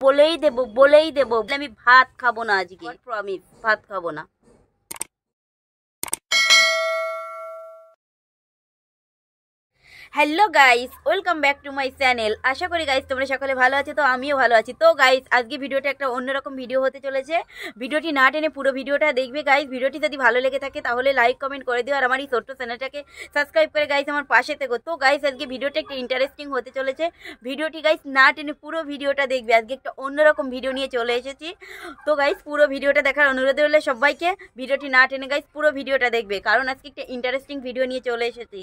বলেই দেবো আমি ভাত খাবো না আজকে, প্রমিস ভাত খাবো না। Hello guys, welcome back to my channel. আশা করি গাইস তোমরা সকলে ভালো আছো, তো আমিও ভালো আছি। তো গাইস আজকে ভিডিওটা একটা অন্যরকম ভিডিও হতে চলেছে। ভিডিওটি না টেনে পুরো ভিডিওটা দেখবে গাইস। ভিডিওটি যদি ভালো লেগে থাকে তাহলে লাইক কমেন্ট করে দিও, আর আমার এই ছোট্ট চ্যানেলটাকে সাবস্ক্রাইব করে গাইস আমার পাশে থেকো। তো গাইস আজকে ভিডিওটা একটা ইন্টারেস্টিং হতে চলেছে। ভিডিওটি গাইস না টেনে পুরো ভিডিওটা দেখবে। আজকে একটা অন্যরকম ভিডিও নিয়ে চলে এসেছি। তো গাইস পুরো ভিডিওটা দেখার অনুরোধ রইল সবাইকে। ভিডিওটি না টেনে গাইস পুরো ভিডিওটা দেখবে, কারণ আজকে একটা ইন্টারেস্টিং ভিডিও নিয়ে চলে এসেছি।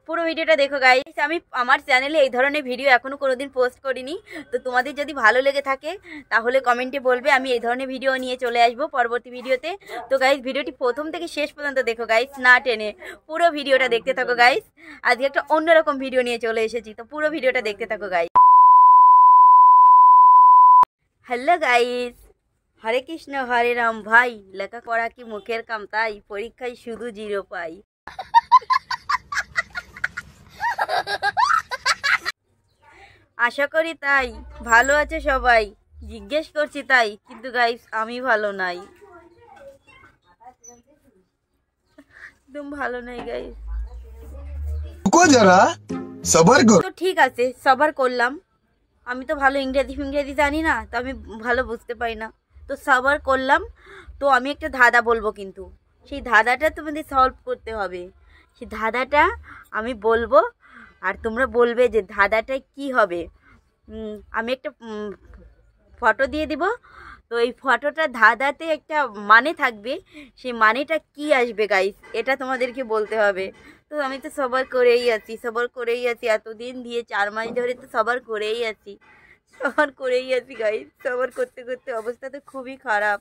পুরো ভিডিওটা দেখো গাইস। আমি আমার চ্যানেলে এই ধরনের ভিডিও এখনো কোনোদিন পোস্ট করিনি। তো তোমাদের যদি ভালো লেগে থাকে তাহলে কমেন্টে বলবে, আমি এই ধরনের ভিডিও নিয়ে চলে আসবো পরবর্তী ভিডিওতে। তো গাইস ভিডিওটি প্রথম থেকে শেষ পর্যন্ত দেখো গাইস, না টেনে পুরো ভিডিওটা দেখতে থাকো গাইস। আজকে একটা অন্যরকম ভিডিও নিয়ে চলে এসেছি, তো পুরো ভিডিওটা দেখতে থাকো গাইস। হ্যালো গাইস, হরে কৃষ্ণ হরে রাম ভাই, লেখা করা কি মুখের কাম তাই, পরীক্ষায় শুধু 0 পাই। আশা করি তাই ভালো আছে সবাই, জিজ্ঞেস করছি তাই, কিন্তু গাইস আমি ভালো নাই, একদম ভালো নাই গাইস। তো ঠিক আছে, সবার করলাম। আমি তো ভালো ইংরেজি জানি না, তো আমি ভালো বুঝতে পারি না, তো সবার করলাম। তো আমি একটা ধাঁধা বলবো, কিন্তু সেই ধাঁধাটা তোমাদের সলভ করতে হবে। সেই ধাঁধাটা আমি বলবো আর তোমরা বলবে যে ধাঁধাটা কি হবে। আমি একটা ফটো দিয়ে দিব। তো এই ফটোটা ধাঁধাতে একটা মানে থাকবে, সেই মানেটা কি আসবে গাইস, এটা তোমাদেরকে বলতে হবে। তো আমি তো সবার করেই আছি এতদিন দিয়ে 4 মাস ধরে তো সবার করেই আছি গাইস। সবার করতে করতে অবস্থা তো খুবই খারাপ।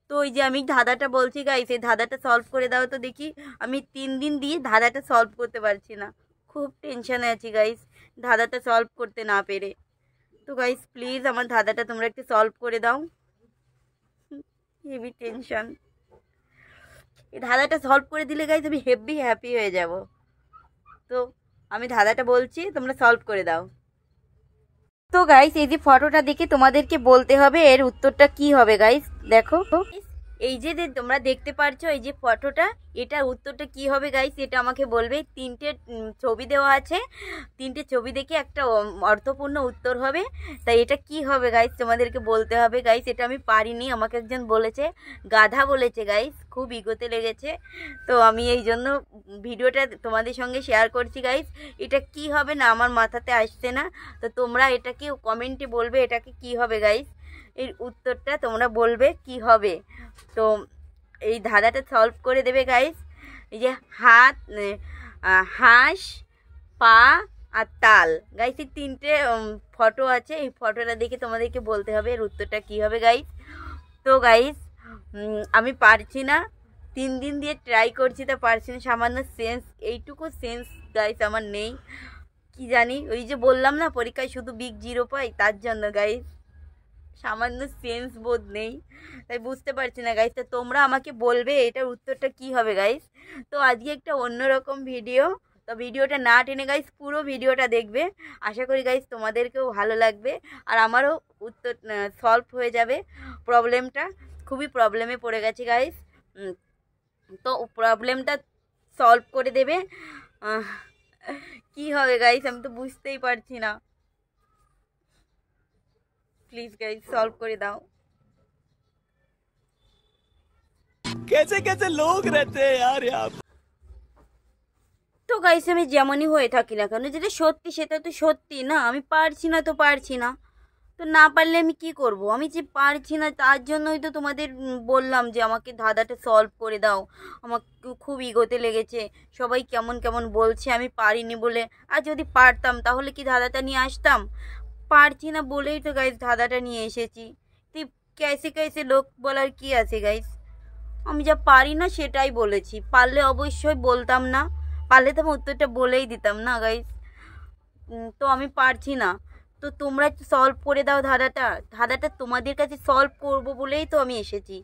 তো ওই যে আমি ধাঁধাটা বলছি গাইস, এই ধাঁধাটা সলভ করে দাও তো দেখি। আমি 3 দিন দিয়ে ধাঁধাটা সলভ করতে পারছি না, খুব টেনশনে আছি গাইস ধাঁধাটা সলভ করতে না পেরে। তো গাইস প্লিজ আমার ধাঁধাটা তোমরা একটু সলভ করে দাও, হেভি টেনশন। এই ধাঁধাটা সলভ করে দিলে গাইস আমি হেভি হ্যাপি হয়ে যাব। তো আমি ধাঁধাটা বলছি, তোমরা সলভ করে দাও। তো গাইস এই যে ফটোটা দেখে তোমাদেরকে বলতে হবে এর উত্তরটা কি হবে গাইস। দেখো এই যে তোমরা দেখতে পারছো, এই যে ফটোটা, এটার উত্তরটা কি হবে গাইস, এটা আমাকে বলবে। 3টে ছবি দেওয়া আছে, 3টে ছবি দেখে একটা অর্থপূর্ণ উত্তর হবে। তাই এটা কি হবে গাইস তোমাদেরকে বলতে হবে গাইস। এটা আমি পারিনি, আমাকে একজন বলেছে, গাধা বলেছে গাইস, খুব ইগোতে লেগেছে। তো আমি এই জন্য ভিডিওটা তোমাদের সঙ্গে শেয়ার করছি গাইস। এটা কি হবে না আমার মাথাতে আসছে না, তো তোমরা এটাকে কমেন্টে বলবে এটাকে কি হবে গাইস। এর উত্তরটা তোমরা বলবে কি হবে। তো এই ধাঁধাটা সলভ করে দেবে গাইস। এই যে হাঁস, পা আর তাল গাইস, এই 3টে ফটো আছে। এই ফটোটা দেখে তোমাদেরকে বলতে হবে এর উত্তরটা কি হবে গাইস। তো গাইস আমি পারছি না, 3 দিন দিয়ে ট্রাই করছি, তা পারছি না। সামান্য সেন্স, এইটুকু সেন্স গাইস আমার নেই, কি জানি। ওই যে বললাম না পরীক্ষায় শুধু বিগ 0 পাই, তার জন্য গাইস সামান্য সেন্স বোধ নেই, তাই বুঝতে পারছি না গাইস। তো তোমরা আমাকে বলবে এটার উত্তরটা কি হবে গাইস। তো আজকে একটা অন্যরকম ভিডিও, তো ভিডিওটা না টেনে গাইস পুরো ভিডিওটা দেখবে। আশা করি গাইস তোমাদেরকেও ভালো লাগবে, আর আমারও উত্তর সলভ হয়ে যাবে প্রবলেমটা। খুবই প্রবলেমে পড়ে গেছি গাইস, তো প্রবলেমটা সলভ করে দেবে। কি হবে গাইস আমি তো বুঝতেই পারছি না, প্লিজ গাইস সলভ করে দাও। कैसे कैसे लोग रहते हैं यार यहाँ। তো গাইস আমি যেমনই হয়ে থাকি না কেন, যেটা সত্যি সেটা তো সত্যি না। আমি পারছি না তো পারছি না, তো না পারলে আমি কি করব। আমি যে পারছি না তার জন্যই তো তোমাদের বললাম যে আমাকে ধাঁধাটা সলভ করে দাও। আমার খুব ইগোতে লেগেছে, সবাই কেমন কেমন বলছে আমি পারিনি বলে। আর যদি পারতাম তাহলে কি ধাঁধাটা নিয়ে আসতাম, পারছি না বলেই তো গাইস ধাঁধাটা নিয়ে এসেছি। তুই कैसे कैसे লোক বলার কি আছে গাইস, আমি যা পারি না সেটাই বলেছি। পারলে অবশ্যই বলতাম না, পারলে তো আমি উত্তরটা বলেই দিতাম না গাইস। তো আমি পারছি না, তো তোমরা একটু সলভ করে দাও ধাঁধাটা তোমাদের কাছে সলভ করব বলেই তো আমি এসেছি।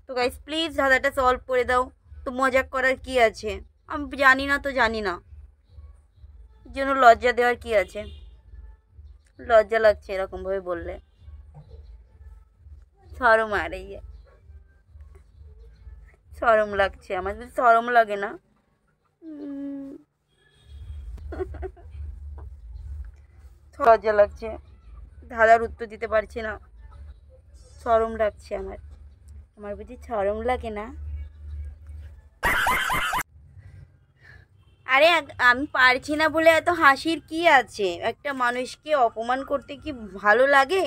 তো গাইস প্লিজ ধাঁধাটা সলভ করে দাও। তো মজা করার কি আছে, আমি জানি না তো জানি না, যেন লজ্জা দেওয়ার কি আছে, লজ্জা লাগছে এরকমভাবে বললে। শরম आ रही है, শরম লাগছে আমার। যদি শরম লাগে না, লজ্জা লাগছে, ধাঁধার উত্তর দিতে পারছি না, শরম লাগছে আমার। আমার বুঝি শরম লাগে না? আরে আমি পারছি না বলে এত হাসির কি আছে? একটা মানুষকে অপমান করতে কি ভালো লাগে?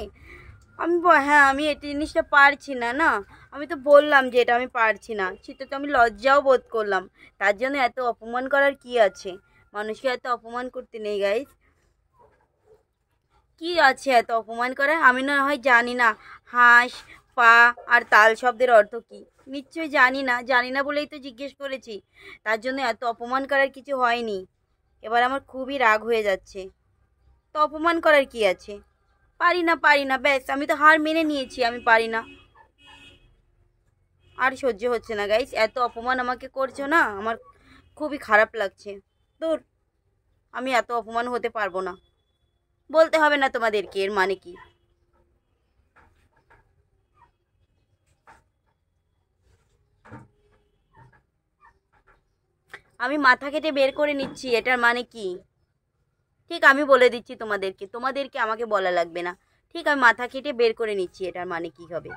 হ্যাঁ, আমি এই জিনিসটা পারছি না, না আমি তো বললাম যে এটা আমি পারছি না, সেটা তো আমি লজ্জাও বোধ করলাম। তার জন্য এত অপমান করার কি আছে? মানুষকে এত অপমান করতে নেই গাইস। কি আছে এত অপমান করার? আমি না হয় জানি না হাঁস, পা আর তাল শব্দের অর্থ কি, নিশ্চয়ই জানি না। জানি না বলেই তো জিজ্ঞেস করেছি, তার জন্য এত অপমান করার কিছু হয়নি। এবার আমার খুবই রাগ হয়ে যাচ্ছে। তো অপমান করার কি আছে? পারি না, ব্যাস আমি তো হার মেনে নিয়েছি, আমি পারি না। আর সহ্য হচ্ছে না গাইস, এত অপমান আমাকে করছো না, আমার খুবই খারাপ লাগছে। দূর, আমি এত অপমান হতে পারবো না। বলতে হবে না তোমাদেরকে এর মানে কি। আমি মাথা কেটে বের করে নিচ্ছি, এটার মানে কি? ঠিক আমি বলে দিচ্ছি তোমাদেরকে আমাকে বলা লাগবে না। ঠিক আমি মাথা কেটে বের করে নিচ্ছি এটার মানে কি হবে।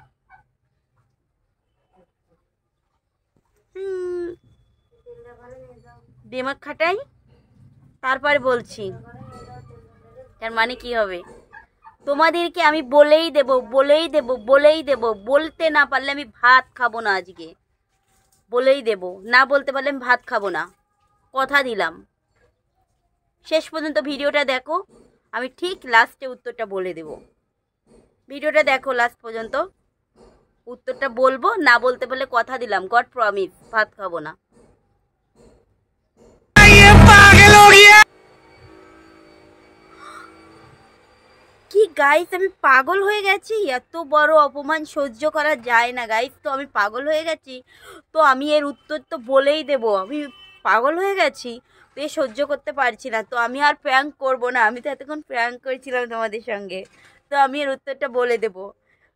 দিমাগ খাটাই, তারপরে বলছি তার মানে কি হবে। তোমাদেরকে আমি বলেই দেব, বলতে না পারলে আমি ভাত খাবো না আজকে। বলেই দেব, না বলতে পারলে আমি ভাত খাবো না, কথা দিলাম। শেষ পর্যন্ত ভিডিওটা দেখো, আমি ঠিক লাস্টে উত্তরটা বলে দেব। ভিডিওটা দেখো লাস্ট পর্যন্ত, উত্তরটা বলবো, না বলতে পারলে কথা দিলাম, গড প্রমিস, ভাত খাবো না। কি গাইস, আমি পাগল হয়ে গেছি? এত বড় অপমান সহ্য করা যায় না গাইস। তো আমি পাগল হয়ে গেছি, তো আমি এর উত্তর তো বলেই দেব। আমি পাগল হয়ে গেছি, তো এ সহ্য করতে পারছি না, তো আমি আর প্র্যাঙ্ক করব না। আমি তো এতক্ষণ প্র্যাঙ্ক করেছিলাম তোমাদের সঙ্গে, তো আমি এর উত্তরটা বলে দেব।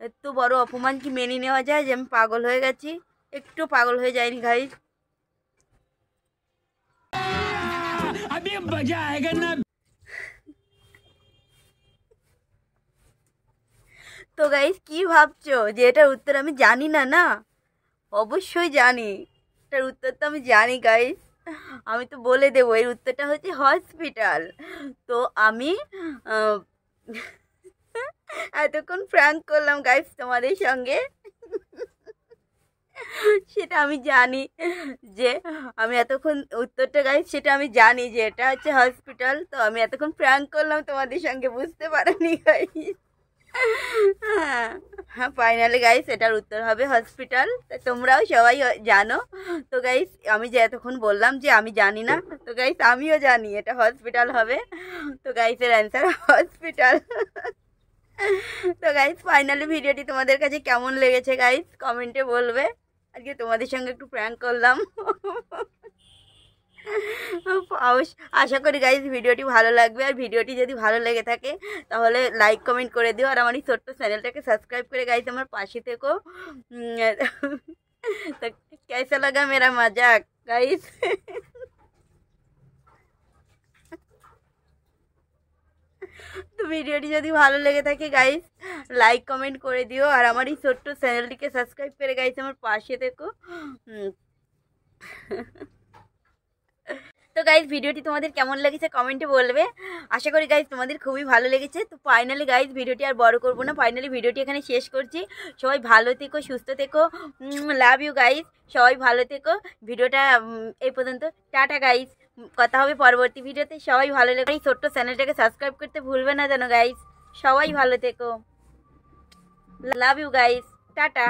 এত বড় অপমান কি মেনে নেওয়া যায় যে আমি পাগল হয়ে গেছি? একটু পাগল হয়ে যায়নি গাইস। अभी मजा आएगा ना। তো গাইস কি ভাবছো যে এটার উত্তর আমি জানি না? না, অবশ্যই জানি, এটার উত্তর তো আমি জানি গাইস। আমি তো বলে দেবো, এর উত্তরটা হচ্ছে হসপিটাল। তো আমি এতক্ষণ প্র্যাঙ্ক করলাম গাইস তোমাদের সঙ্গে, সেটা আমি জানি যে আমি এতক্ষণ উত্তরটা গাইস সেটা আমি জানি যে এটা হচ্ছে হসপিটাল। তো আমি এতক্ষণ প্র্যাঙ্ক করলাম তোমাদের সঙ্গে, বুঝতে পারিনি গাইস। হ্যাঁ, ফাইনালি গাইস এটার উত্তর হবে হসপিটাল। তোমরাও সবাই জানো। তো গাইস আমি যে এতক্ষণ বললাম যে আমি জানি না, তো গাইস আমিও জানি এটা হসপিটাল হবে। তো গাইসের অ্যান্সার হসপিটাল। তো গাইস ফাইনালি ভিডিওটি তোমাদের কাছে কেমন লেগেছে গাইস কমেন্টে বলবে। আজকে তোমাদের সঙ্গে একটু প্র্যাঙ্ক করলাম। আশা করি গাইজ ভিডিওটি ভালো লাগবে। আর ভিডিওটি যদি ভালো লেগে থাকে তাহলে লাইক কমেন্ট করে দিও, আর আমার এই ছোট্ট চ্যানেলটাকে সাবস্ক্রাইব করে গাইজ আমার পাশে থেকো। তো कैसा लगा मेरा मजाक गाइज? তো ভিডিওটি যদি ভালো লেগে থাকে গাইজ লাইক কমেন্ট করে দিও, আর আমার এই ছোট্ট চ্যানেলটিকে সাবস্ক্রাইব করে গাইজ আমার পাশে থেকো। তো গাইজ ভিডিওটি তোমাদের কেমন লেগেছে কমেন্টে বলবে। আশা করি গাইজ তোমাদের খুবই ভালো লেগেছে। তো ফাইনালি গাইজ ভিডিওটি আর বড় করবো না, ফাইনালি ভিডিওটি এখানে শেষ করছি। সবাই ভালো থেকো, সুস্থ থেকো, লাভ ইউ গাইজ, সবাই ভালো থেকো। ভিডিওটা এই পর্যন্ত, টাটা গাইজ, কথা হবে পরবর্তী ভিডিওতে। সবাই ভালো লেগে এই ছোট্ট চ্যানেলটাকে সাবস্ক্রাইব করতে ভুলবে না যেন গাইজ। সবাই ভালো থেকো, লাভ ইউ গাইজ, টাটা।